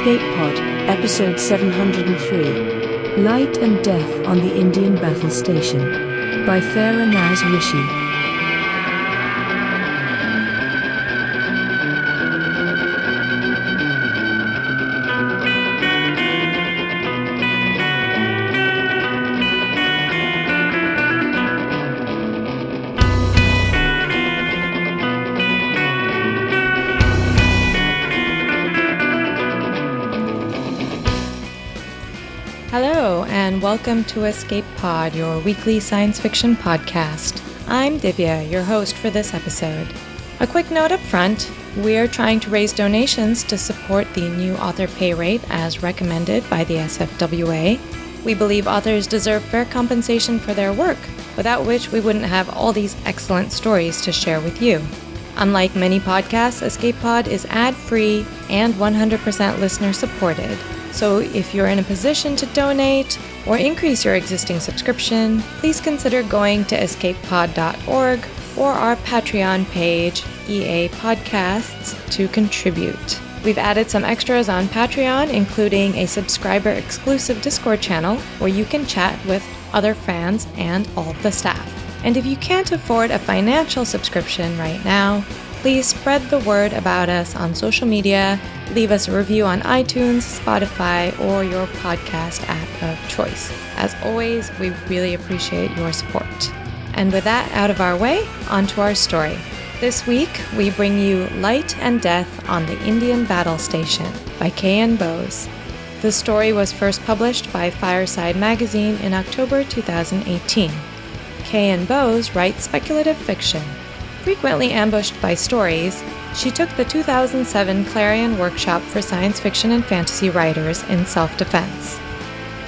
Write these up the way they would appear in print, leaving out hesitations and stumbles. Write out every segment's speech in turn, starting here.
Escape Pod, Episode 703, Light and Death on the Indian Battle Station, by Farah Naz Rishi. Hello, and welcome to Escape Pod, your weekly science fiction podcast. I'm Divya, your host for this episode. A quick note up front, we're trying to raise donations to support the new author pay rate as recommended by the SFWA. We believe authors deserve fair compensation for their work, without which we wouldn't have all these excellent stories to share with you. Unlike many podcasts, Escape Pod is ad-free and 100% listener-supported. So if you're in a position to donate or increase your existing subscription, please consider going to escapepod.org or our Patreon page, EA Podcasts, to contribute. We've added some extras on Patreon, including a subscriber-exclusive Discord channel where you can chat with other fans and all of the staff. And if you can't afford a financial subscription right now, please spread the word about us on social media, leave us a review on iTunes, Spotify, or your podcast app of choice. As always, we really appreciate your support. And with that out of our way, on to our story. This week, we bring you Light and Death on the Indian Battle Station by K.N. Bose. The story was first published by Fireside Magazine in October 2018. K.N. Bose writes speculative fiction. Frequently ambushed by stories, she took the 2007 Clarion Workshop for Science Fiction and Fantasy Writers in Self-Defense.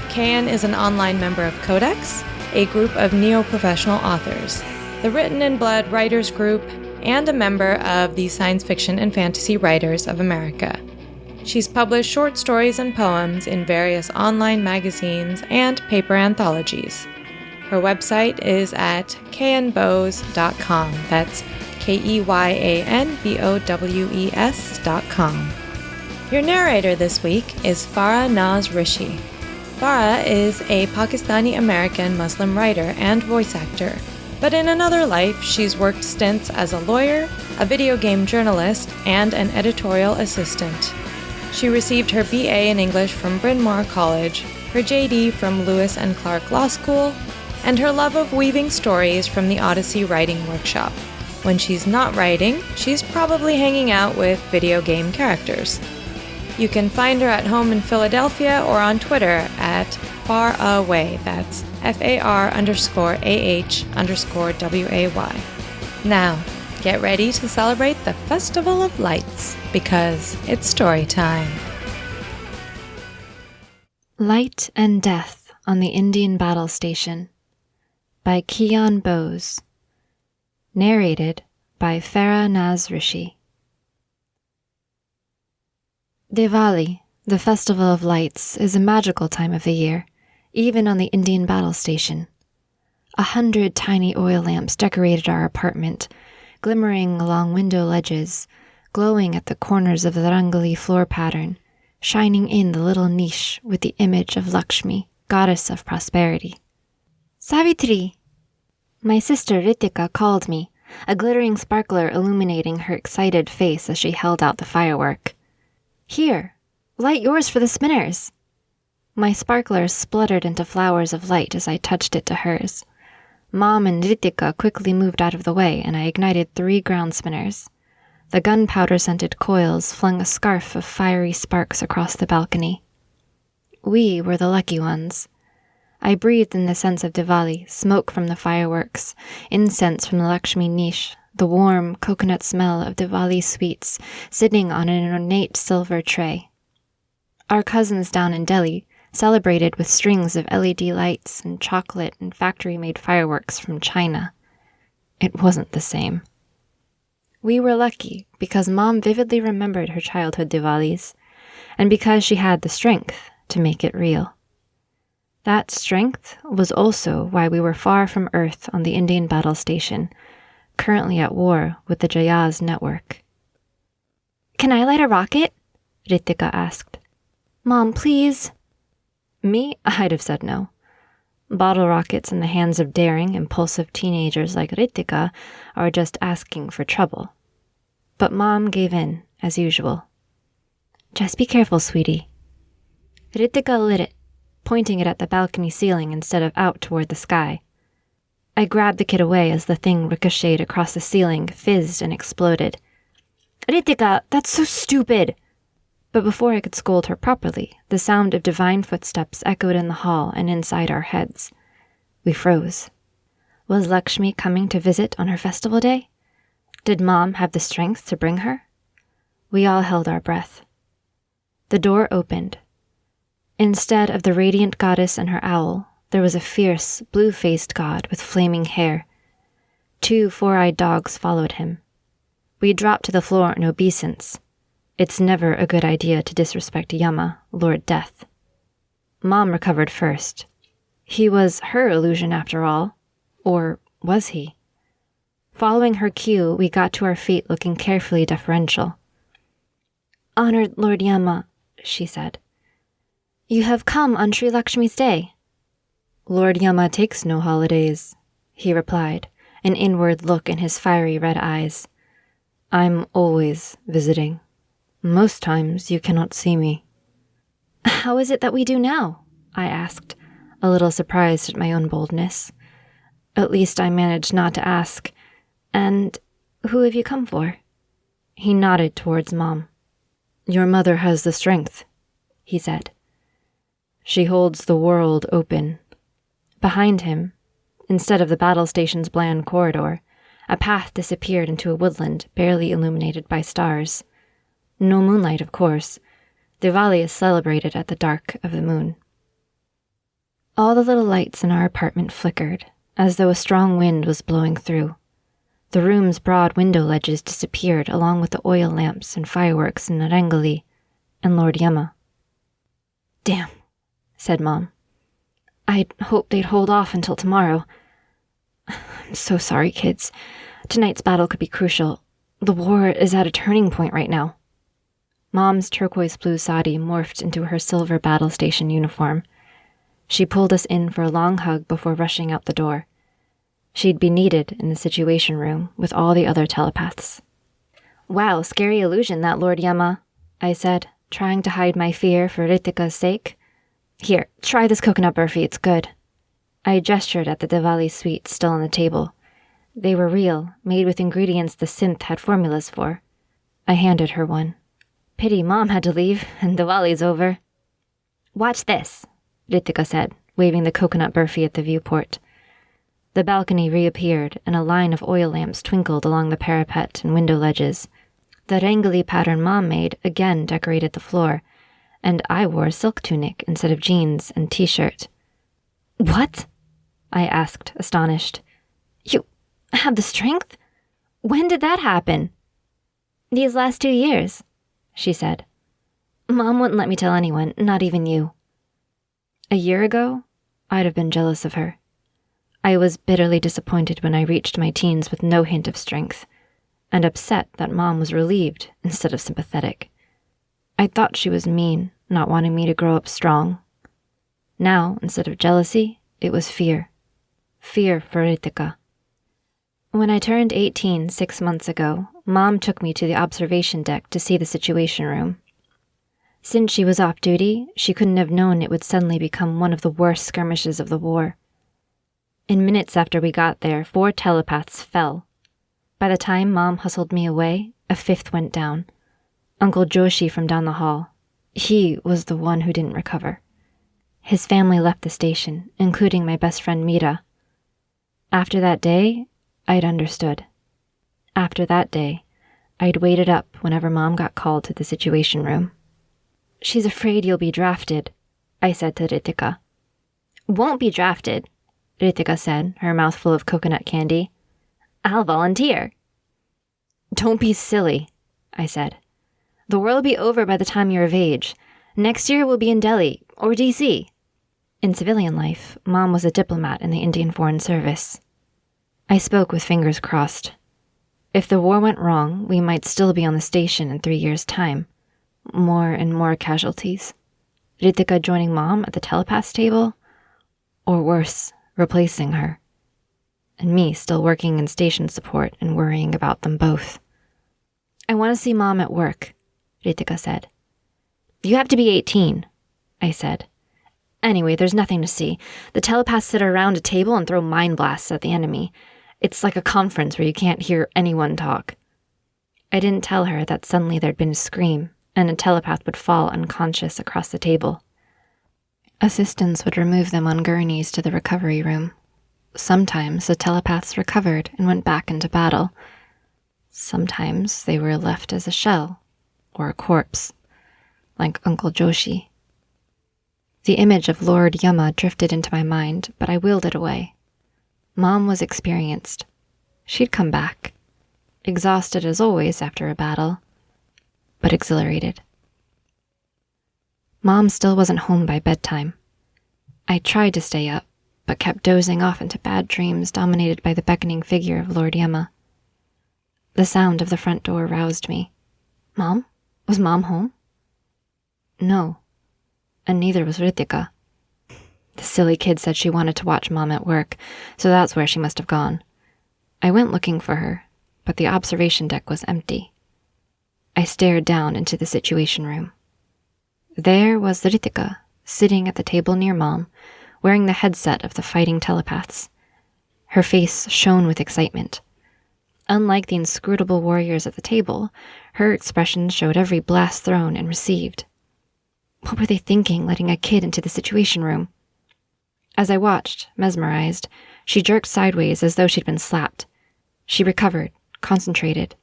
K.N. is an online member of Codex, a group of neo-professional authors, the Written in Blood Writers Group, and a member of the Science Fiction and Fantasy Writers of America. She's published short stories and poems in various online magazines and paper anthologies. Her website is at knbowes.com. That's KEYANBOWES.com. Your narrator this week is Farah Naz Rishi. Farah is a Pakistani-American Muslim writer and voice actor, but in another life she's worked stints as a lawyer, a video game journalist, and an editorial assistant. She received her BA in English from Bryn Mawr College, her JD from Lewis and Clark Law School, and her love of weaving stories from the Odyssey Writing Workshop. When she's not writing, she's probably hanging out with video game characters. You can find her at home in Philadelphia or on Twitter at faraway. That's FAR_AH_WAY. Now, get ready to celebrate the Festival of Lights, because it's story time. Light and Death on the Indian Battle Station by K.N. Bose. Narrated by Farah Naz Rishi. Diwali, the Festival of Lights, is a magical time of the year, even on the Indian Battle Station. 100 tiny oil lamps decorated our apartment, glimmering along window ledges, glowing at the corners of the Rangoli floor pattern, shining in the little niche with the image of Lakshmi, goddess of prosperity. Savitri! My sister Ritika called me, a glittering sparkler illuminating her excited face as she held out the firework. Here, light yours for the spinners. My sparkler spluttered into flowers of light as I touched it to hers. Mom and Ritika quickly moved out of the way, and I ignited 3 ground spinners. The gunpowder-scented coils flung a scarf of fiery sparks across the balcony. We were the lucky ones. I breathed in the sense of Diwali, smoke from the fireworks, incense from the Lakshmi niche, the warm coconut smell of Diwali sweets sitting on an ornate silver tray. Our cousins down in Delhi celebrated with strings of LED lights and chocolate and factory-made fireworks from China. It wasn't the same. We were lucky because Mom vividly remembered her childhood Diwalis, and because she had the strength to make it real. That strength was also why we were far from Earth on the Indian Battle Station, currently at war with the Jayaz network. Can I light a rocket? Ritika asked. Mom, please. Me? I'd have said no. Bottle rockets in the hands of daring, impulsive teenagers like Ritika are just asking for trouble. But Mom gave in, as usual. Just be careful, sweetie. Ritika lit it, pointing it at the balcony ceiling instead of out toward the sky. I grabbed the kid away as the thing ricocheted across the ceiling, fizzed, and exploded. Ritika, that's so stupid! But before I could scold her properly, the sound of divine footsteps echoed in the hall and inside our heads. We froze. Was Lakshmi coming to visit on her festival day? Did Mom have the strength to bring her? We all held our breath. The door opened. Instead of the radiant goddess and her owl, there was a fierce, blue-faced god with flaming hair. 2 four-eyed dogs followed him. We dropped to the floor in obeisance. It's never a good idea to disrespect Yama, Lord Death. Mom recovered first. He was her illusion after all. Or was he? Following her cue, we got to our feet looking carefully deferential. Honored Lord Yama, she said. You have come on Sri Lakshmi's day. Lord Yama takes no holidays, he replied, an inward look in his fiery red eyes. I'm always visiting. Most times you cannot see me. How is it that we do now? I asked, a little surprised at my own boldness. At least I managed not to ask. And who have you come for? He nodded towards Mom. Your mother has the strength, he said. She holds the world open. Behind him, instead of the battle station's bland corridor, a path disappeared into a woodland barely illuminated by stars. No moonlight, of course. Diwali is celebrated at the dark of the moon. All the little lights in our apartment flickered, as though a strong wind was blowing through. The room's broad window ledges disappeared along with the oil lamps and fireworks in Narangali and Lord Yama. Damn, said Mom. I'd hoped they'd hold off until tomorrow. I'm so sorry, kids. Tonight's battle could be crucial. The war is at a turning point right now. Mom's turquoise blue sari morphed into her silver battle station uniform. She pulled us in for a long hug before rushing out the door. She'd be needed in the situation room with all the other telepaths. Wow, scary illusion, that Lord Yama, I said, trying to hide my fear for Ritika's sake. Here, try this coconut burfi, it's good. I gestured at the Diwali sweets still on the table. They were real, made with ingredients the synth had formulas for. I handed her one. Pity Mom had to leave, and Diwali's over. Watch this, Ritika said, waving the coconut burfi at the viewport. The balcony reappeared, and a line of oil lamps twinkled along the parapet and window ledges. The Rangoli pattern Mom made again decorated the floor, and I wore a silk tunic instead of jeans and t-shirt. What? I asked, astonished. You have the strength? When did that happen? These last 2 years, she said. Mom wouldn't let me tell anyone, not even you. A year ago, I'd have been jealous of her. I was bitterly disappointed when I reached my teens with no hint of strength, and upset that Mom was relieved instead of sympathetic. I thought she was mean, not wanting me to grow up strong. Now, instead of jealousy, it was fear. Fear for Ritika. When I turned 18 6 months ago, Mom took me to the observation deck to see the situation room. Since she was off duty, she couldn't have known it would suddenly become one of the worst skirmishes of the war. In minutes after we got there, 4 telepaths fell. By the time Mom hustled me away, a 5th went down. Uncle Joshi from down the hall. He was the one who didn't recover. His family left the station, including my best friend Mira. After that day, I'd understood. After that day, I'd waited up whenever Mom got called to the situation room. She's afraid you'll be drafted, I said to Ritika. Won't be drafted, Ritika said, her mouth full of coconut candy. I'll volunteer. Don't be silly, I said. The war will be over by the time you're of age. Next year we'll be in Delhi, or DC. In civilian life, Mom was a diplomat in the Indian Foreign Service. I spoke with fingers crossed. If the war went wrong, we might still be on the station in 3 years' time. More and more casualties. Ritika joining Mom at the telepath's table? Or worse, replacing her? And me still working in station support and worrying about them both. I want to see Mom at work, Ritika said. You have to be 18, I said. Anyway, there's nothing to see. The telepaths sit around a table and throw mind blasts at the enemy. It's like a conference where you can't hear anyone talk. I didn't tell her that suddenly there'd been a scream, and a telepath would fall unconscious across the table. Assistants would remove them on gurneys to the recovery room. Sometimes the telepaths recovered and went back into battle. Sometimes they were left as a shell, or a corpse, like Uncle Joshi. The image of Lord Yama drifted into my mind, but I willed it away. Mom was experienced. She'd come back. Exhausted as always after a battle, but exhilarated. Mom still wasn't home by bedtime. I tried to stay up, but kept dozing off into bad dreams dominated by the beckoning figure of Lord Yama. The sound of the front door roused me. Mom? Was Mom home? No. And neither was Ritika. The silly kid said she wanted to watch Mom at work, so that's where she must have gone. I went looking for her, but the observation deck was empty. I stared down into the situation room. There was Ritika, sitting at the table near Mom, wearing the headset of the fighting telepaths. Her face shone with excitement. Unlike the inscrutable warriors at the table, her expression showed every blast thrown and received. What were they thinking, letting a kid into the situation room? As I watched, mesmerized, she jerked sideways as though she'd been slapped. She recovered, concentrated.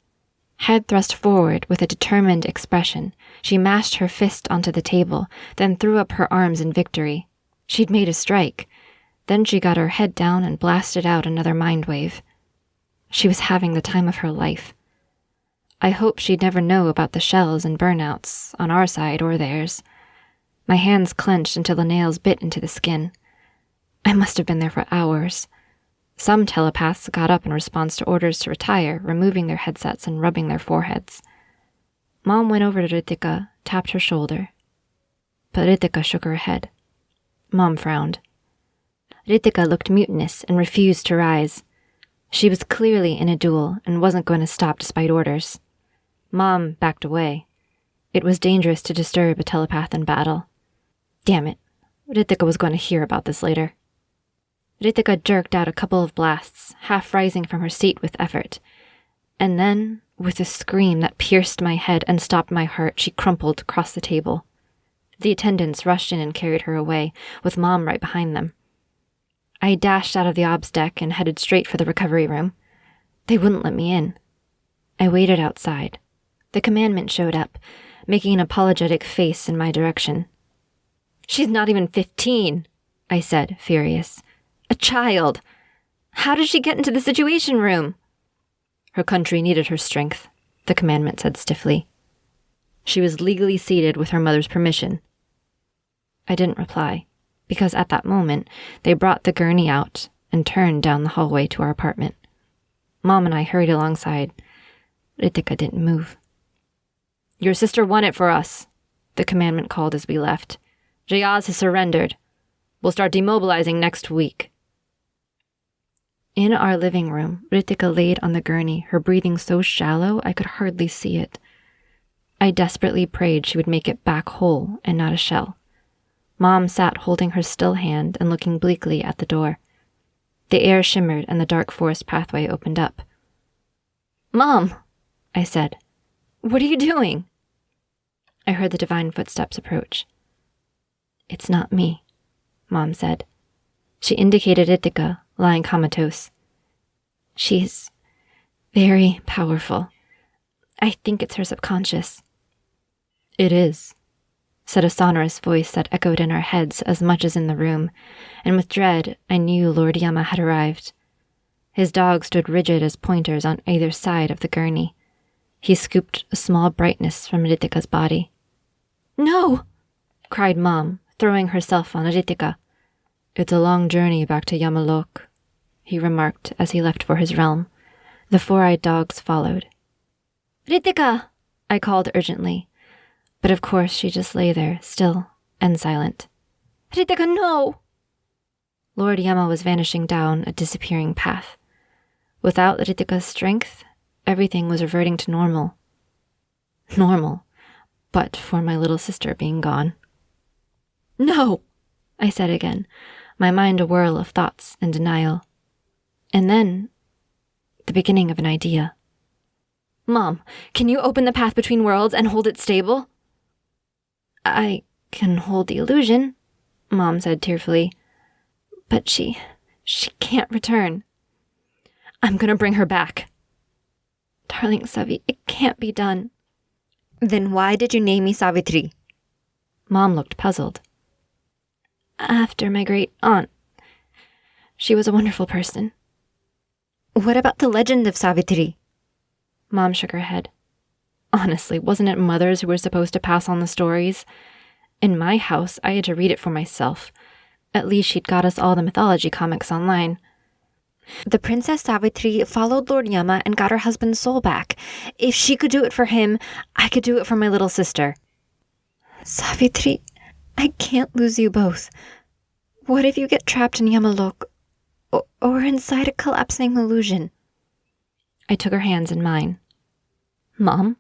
Head thrust forward with a determined expression, she mashed her fist onto the table, then threw up her arms in victory. She'd made a strike. Then she got her head down and blasted out another mind wave. She was having the time of her life. I hoped she'd never know about the shells and burnouts, on our side or theirs. My hands clenched until the nails bit into the skin. I must have been there for hours. Some telepaths got up in response to orders to retire, removing their headsets and rubbing their foreheads. Mom went over to Ritika, tapped her shoulder. But Ritika shook her head. Mom frowned. Ritika looked mutinous and refused to rise. She was clearly in a duel and wasn't going to stop despite orders. Mom backed away. It was dangerous to disturb a telepath in battle. Damn it. Ritika was going to hear about this later. Ritika jerked out a couple of blasts, half rising from her seat with effort. And then, with a scream that pierced my head and stopped my heart, she crumpled across the table. The attendants rushed in and carried her away, with Mom right behind them. I dashed out of the obs deck and headed straight for the recovery room. They wouldn't let me in. I waited outside. The commandant showed up, making an apologetic face in my direction. She's not even 15, I said, furious. A child. How did she get into the situation room? Her country needed her strength, the commandant said stiffly. She was legally seated with her mother's permission. I didn't reply, because at that moment they brought the gurney out and turned down the hallway to our apartment. Mom and I hurried alongside. Ritika didn't move. Your sister won it for us, the commandant called as we left. Jayaz has surrendered. We'll start demobilizing next week. In our living room, Ritika laid on the gurney, her breathing so shallow I could hardly see it. I desperately prayed she would make it back whole and not a shell. Mom sat holding her still hand and looking bleakly at the door. The air shimmered and the dark forest pathway opened up. Mom, I said, what are you doing? I heard the divine footsteps approach. It's not me, Mom said. She indicated Ritika, lying comatose. She's very powerful. I think it's her subconscious. It is, said a sonorous voice that echoed in our heads as much as in the room, and with dread I knew Lord Yama had arrived. His dog stood rigid as pointers on either side of the gurney. He scooped a small brightness from Ritika's body. No! Cried Mom, throwing herself on Ritika. It's a long journey back to Yamalok, he remarked as he left for his realm. The four-eyed dogs followed. Ritika! I called urgently. But of course she just lay there, still, and silent. Ritika, no! Lord Yama was vanishing down a disappearing path. Without Ritika's strength, everything was reverting to normal. Normal, but for my little sister being gone. No! I said again, my mind a whirl of thoughts and denial. And then, the beginning of an idea. Mom, can you open the path between worlds and hold it stable? I can hold the illusion, Mom said tearfully. But she can't return. I'm gonna bring her back. Darling Savi, it can't be done. Then why did you name me Savitri? Mom looked puzzled. After my great aunt. She was a wonderful person. What about the legend of Savitri? Mom shook her head. Honestly, wasn't it mothers who were supposed to pass on the stories? In my house, I had to read it for myself. At least she'd got us all the mythology comics online. The Princess Savitri followed Lord Yama and got her husband's soul back. If she could do it for him, I could do it for my little sister. Savitri, I can't lose you both. What if you get trapped in Yamalok, or inside a collapsing illusion? I took her hands in mine. Mom,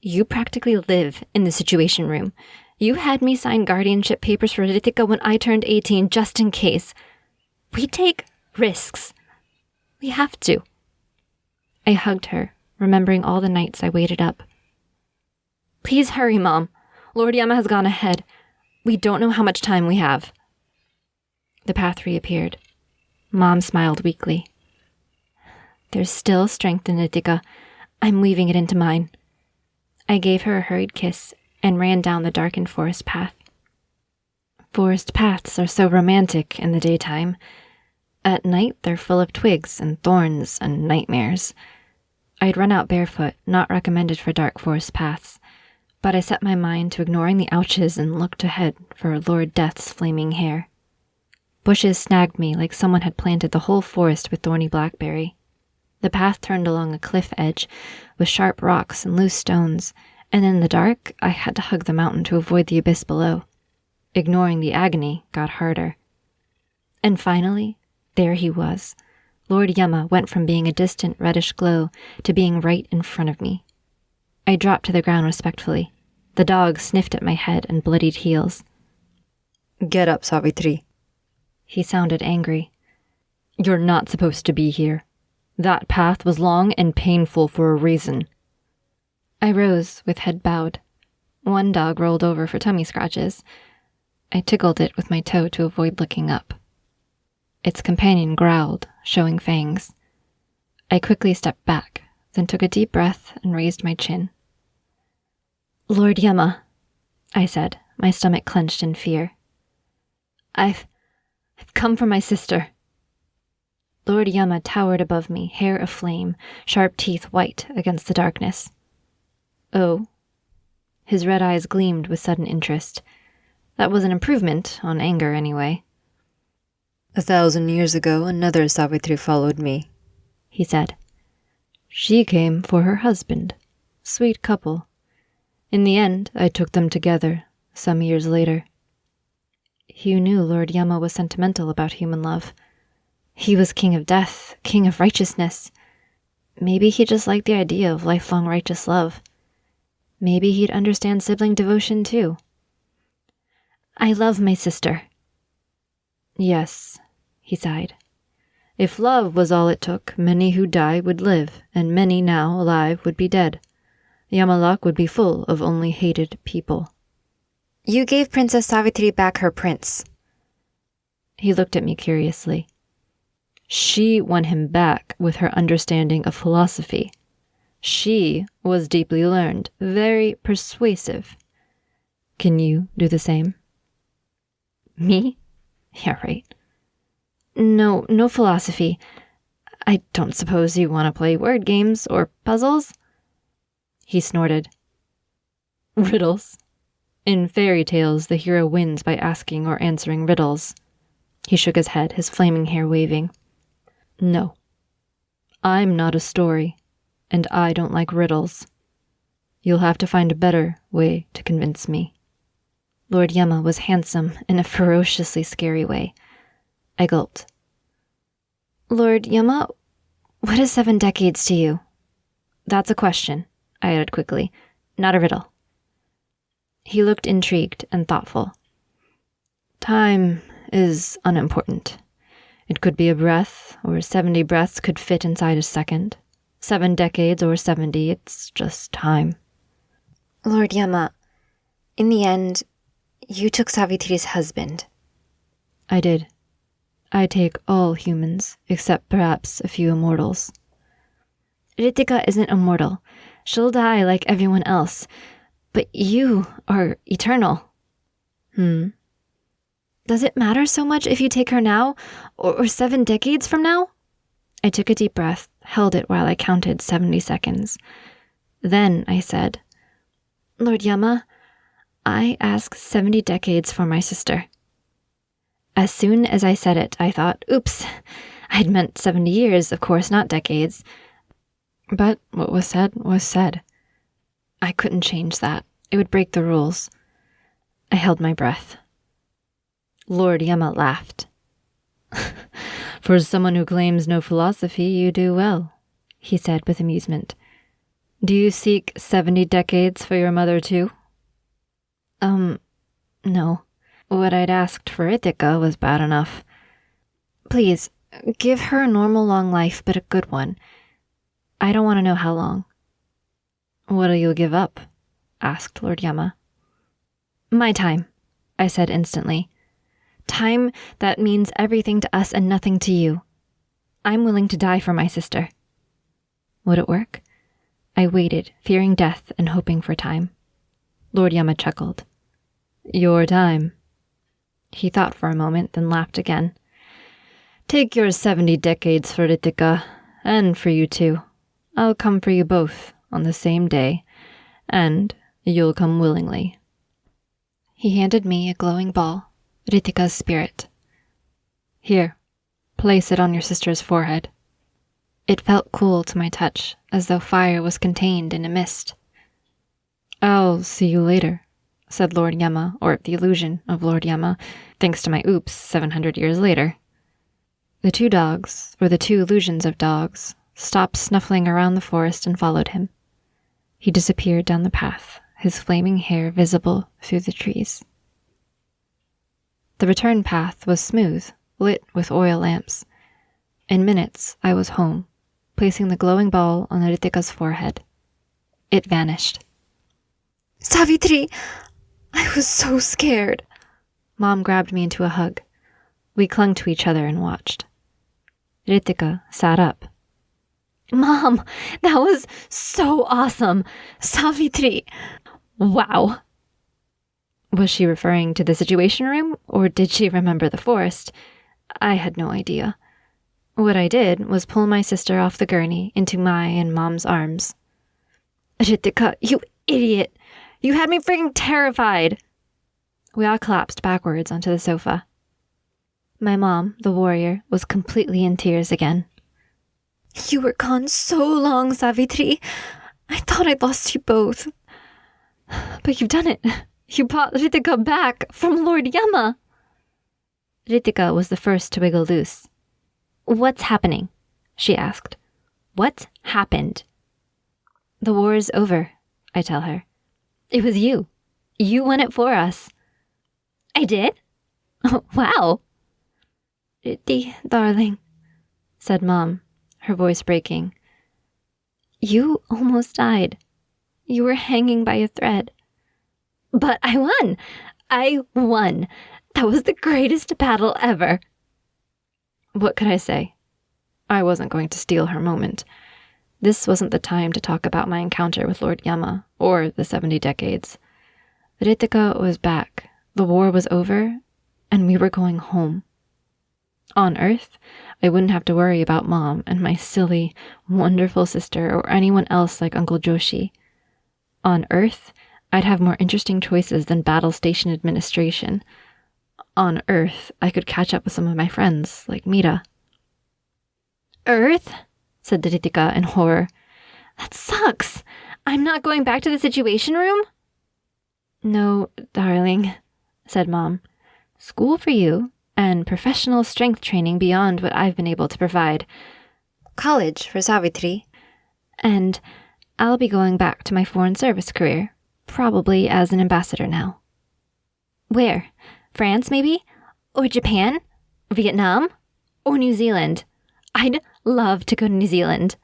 you practically live in the Situation Room. You had me sign guardianship papers for Ritika when I turned 18 just in case. We take risks. We have to. I hugged her, remembering all the nights I waited up. Please hurry, Mom. Lord Yama has gone ahead. We don't know how much time we have. The path reappeared. Mom smiled weakly. There's still strength in Ritika. I'm weaving it into mine. I gave her a hurried kiss and ran down the darkened forest path. Forest paths are so romantic in the daytime. At night, they're full of twigs and thorns and nightmares. I'd run out barefoot, not recommended for dark forest paths, but I set my mind to ignoring the ouches and looked ahead for Lord Death's flaming hair. Bushes snagged me like someone had planted the whole forest with thorny blackberry. The path turned along a cliff edge with sharp rocks and loose stones, and in the dark, I had to hug the mountain to avoid the abyss below. Ignoring the agony got harder. And finally, there he was. Lord Yama went from being a distant reddish glow to being right in front of me. I dropped to the ground respectfully. The dog sniffed at my head and bloodied heels. Get up, Savitri. He sounded angry. You're not supposed to be here. That path was long and painful for a reason. I rose with head bowed. One dog rolled over for tummy scratches. I tickled it with my toe to avoid looking up. Its companion growled, showing fangs. I quickly stepped back, then took a deep breath and raised my chin. Lord Yama, I said, my stomach clenched in fear. I've come for my sister. Lord Yama towered above me, hair aflame, sharp teeth white against the darkness. Oh. His red eyes gleamed with sudden interest. That was an improvement on anger, anyway. 1,000 years ago, another Savitri followed me, he said. She came for her husband. Sweet couple. In the end, I took them together, some years later. You knew Lord Yama was sentimental about human love. He was king of death, king of righteousness. Maybe he just liked the idea of lifelong righteous love. Maybe he'd understand sibling devotion, too. I love my sister. Yes, he sighed. If love was all it took, many who die would live, and many now alive would be dead. Yamalok would be full of only hated people. You gave Princess Savitri back her prince. He looked at me curiously. She won him back with her understanding of philosophy. She was deeply learned, very persuasive. Can you do the same? Me? Yeah, right. No philosophy. I don't suppose you want to play word games or puzzles? He snorted. Riddles. In fairy tales, the hero wins by asking or answering riddles. He shook his head, his flaming hair waving. No. I'm not a story, and I don't like riddles. You'll have to find a better way to convince me. Lord Yama was handsome in a ferociously scary way. I gulped. Lord Yama, what is 7 decades to you? That's a question, I added quickly, not a riddle. He looked intrigued and thoughtful. Time is unimportant. It could be a breath, or 70 breaths could fit inside a second. 7 decades or 70, it's just time. Lord Yama, in the end, you took Savitri's husband. I did. I take all humans, except perhaps a few immortals. Ritika isn't immortal. She'll die like everyone else. But you are eternal. Does it matter so much if you take her now, or 7 decades from now? I took a deep breath, held it while I counted 70 seconds. Then I said, Lord Yama, I ask 70 decades for my sister. As soon as I said it, I thought, oops, I'd meant 70 years, of course, not decades. But what was said was said. I couldn't change that. It would break the rules. I held my breath. Lord Yama laughed. For someone who claims no philosophy, you do well, he said with amusement. Do you seek 70 decades for your mother too? No. What I'd asked for Ritika was bad enough. Please, give her a normal long life, but a good one. I don't want to know how long. What'll you give up? Asked Lord Yama. My time, I said instantly. Time that means everything to us and nothing to you. I'm willing to die for my sister. Would it work? I waited, fearing death and hoping for time. Lord Yama chuckled. Your time. He thought for a moment, then laughed again. Take your 70 decades for Ritika, and for you too. I'll come for you both on the same day, and you'll come willingly. He handed me a glowing ball, Ritika's spirit. Here, place it on your sister's forehead. It felt cool to my touch, as though fire was contained in a mist. I'll see you later, said Lord Yama, or the illusion of Lord Yama, thanks to my oops 700 years later. The 2 dogs, or the 2 illusions of dogs, stopped snuffling around the forest and followed him. He disappeared down the path, his flaming hair visible through the trees. The return path was smooth, lit with oil lamps. In minutes, I was home, placing the glowing ball on Ritika's forehead. It vanished. Savitri! I was so scared. Mom grabbed me into a hug. We clung to each other and watched. Ritika sat up. Mom, that was so awesome! Savitri! Wow! Was she referring to the Situation Room, or did she remember the forest? I had no idea. What I did was pull my sister off the gurney into my and Mom's arms. Ritika, you idiot! You had me freaking terrified! We all collapsed backwards onto the sofa. My mom, the warrior, was completely in tears again. You were gone so long, Savitri. I thought I'd lost you both. But you've done it. You brought Ritika back from Lord Yama. Ritika was the first to wiggle loose. What's happening? She asked. What happened? The war is over, I tell her. It was you. You won it for us. I did? Oh, wow. Riti, darling, said Mom, her voice breaking. You almost died. You were hanging by a thread. But I won. I won. That was the greatest battle ever. What could I say? I wasn't going to steal her moment. This wasn't the time to talk about my encounter with Lord Yama, or the 70 decades. Ritika was back, the war was over, and we were going home. On Earth, I wouldn't have to worry about Mom and my silly, wonderful sister or anyone else like Uncle Joshi. On Earth, I'd have more interesting choices than battle station administration. On Earth, I could catch up with some of my friends, like Mira. Earth? Said Ritika in horror. That sucks. I'm not going back to the Situation Room? No, darling, said Mom. "School for you, and professional strength training beyond what I've been able to provide. College for Savitri. And I'll be going back to my foreign service career, probably as an ambassador now." "Where? France, maybe? Or Japan? Vietnam? Or New Zealand? I'd love to go to New Zealand."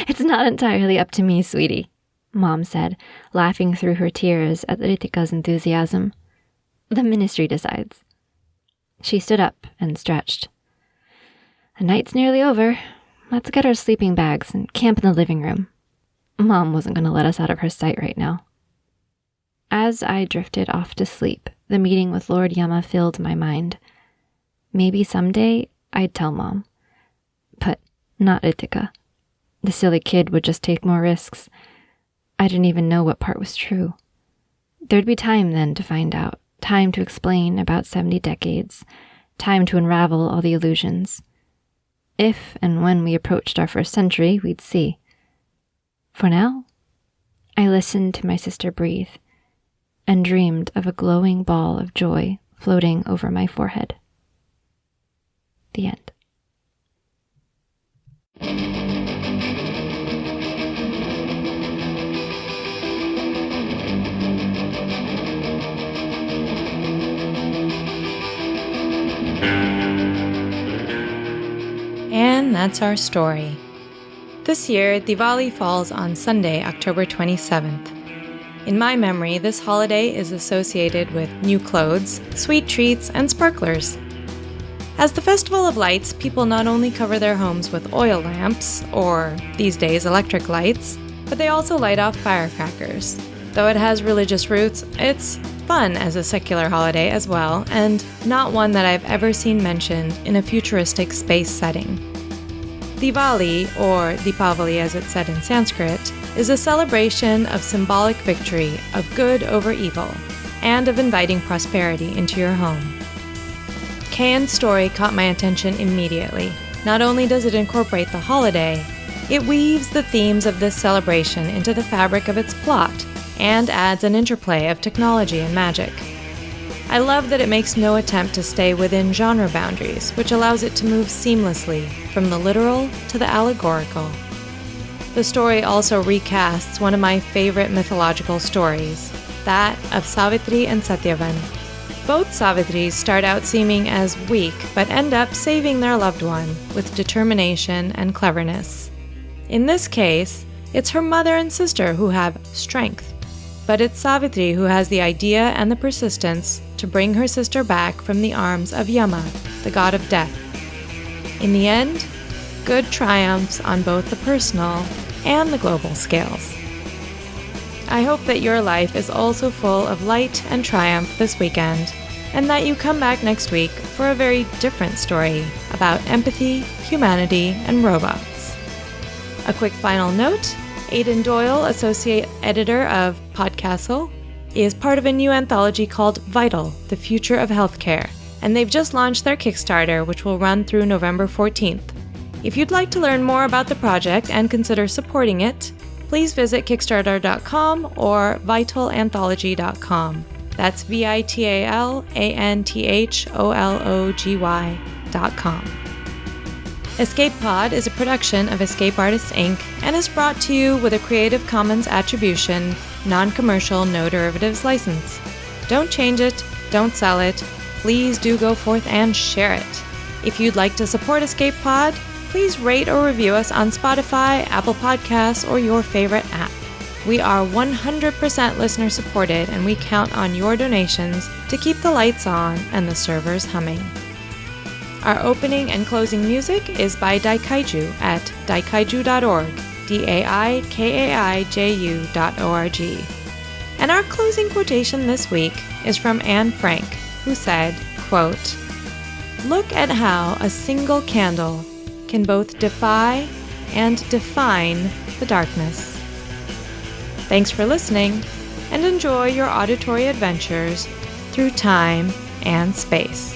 "It's not entirely up to me, sweetie," Mom said, laughing through her tears at Ritika's enthusiasm. "The ministry decides." She stood up and stretched. "The night's nearly over. Let's get our sleeping bags and camp in the living room." Mom wasn't going to let us out of her sight right now. As I drifted off to sleep, the meeting with Lord Yama filled my mind. Maybe someday I'd tell Mom. But not Ritika. The silly kid would just take more risks. I didn't even know what part was true. There'd be time then to find out, time to explain about 70 decades, time to unravel all the illusions. If and when we approached our first century, we'd see. For now, I listened to my sister breathe and dreamed of a glowing ball of joy floating over my forehead. The end. And that's our story. This year, Diwali falls on Sunday, October 27th. In my memory, this holiday is associated with new clothes, sweet treats, and sparklers. As the Festival of Lights, people not only cover their homes with oil lamps, or these days electric lights, but they also light off firecrackers. Though it has religious roots, it's fun as a secular holiday as well, and not one that I've ever seen mentioned in a futuristic space setting. Diwali, or Deepavali as it's said in Sanskrit, is a celebration of symbolic victory of good over evil, and of inviting prosperity into your home. Kayan's story caught my attention immediately. Not only does it incorporate the holiday, it weaves the themes of this celebration into the fabric of its plot, and adds an interplay of technology and magic. I love that it makes no attempt to stay within genre boundaries, which allows it to move seamlessly from the literal to the allegorical. The story also recasts one of my favorite mythological stories, that of Savitri and Satyavan. Both Savitris start out seeming as weak, but end up saving their loved one with determination and cleverness. In this case, it's her mother and sister who have strength, but it's Savitri who has the idea and the persistence to bring her sister back from the arms of Yama, the god of death. In the end, good triumphs on both the personal and the global scales. I hope that your life is also full of light and triumph this weekend, and that you come back next week for a very different story about empathy, humanity, and robots. A quick final note, Aidan Doyle, associate editor of Podcastle, is part of a new anthology called Vital, The Future of Healthcare, and they've just launched their Kickstarter, which will run through November 14th. If you'd like to learn more about the project and consider supporting it, please visit Kickstarter.com or vitalanthology.com. That's VITALANTHOLOGY.com. Escape Pod is a production of Escape Artists Inc. and is brought to you with a Creative Commons Attribution, Non-Commercial, No Derivatives license. Don't change it, don't sell it, please do go forth and share it. If you'd like to support Escape Pod, please rate or review us on Spotify, Apple Podcasts, or your favorite app. We are 100% listener supported, and we count on your donations to keep the lights on and the servers humming. Our opening and closing music is by Daikaiju at daikaiju.org, DAIKAIJU.org. And our closing quotation this week is from Anne Frank, who said, quote, "Look at how a single candle can both defy and define the darkness." Thanks for listening, and enjoy your auditory adventures through time and space.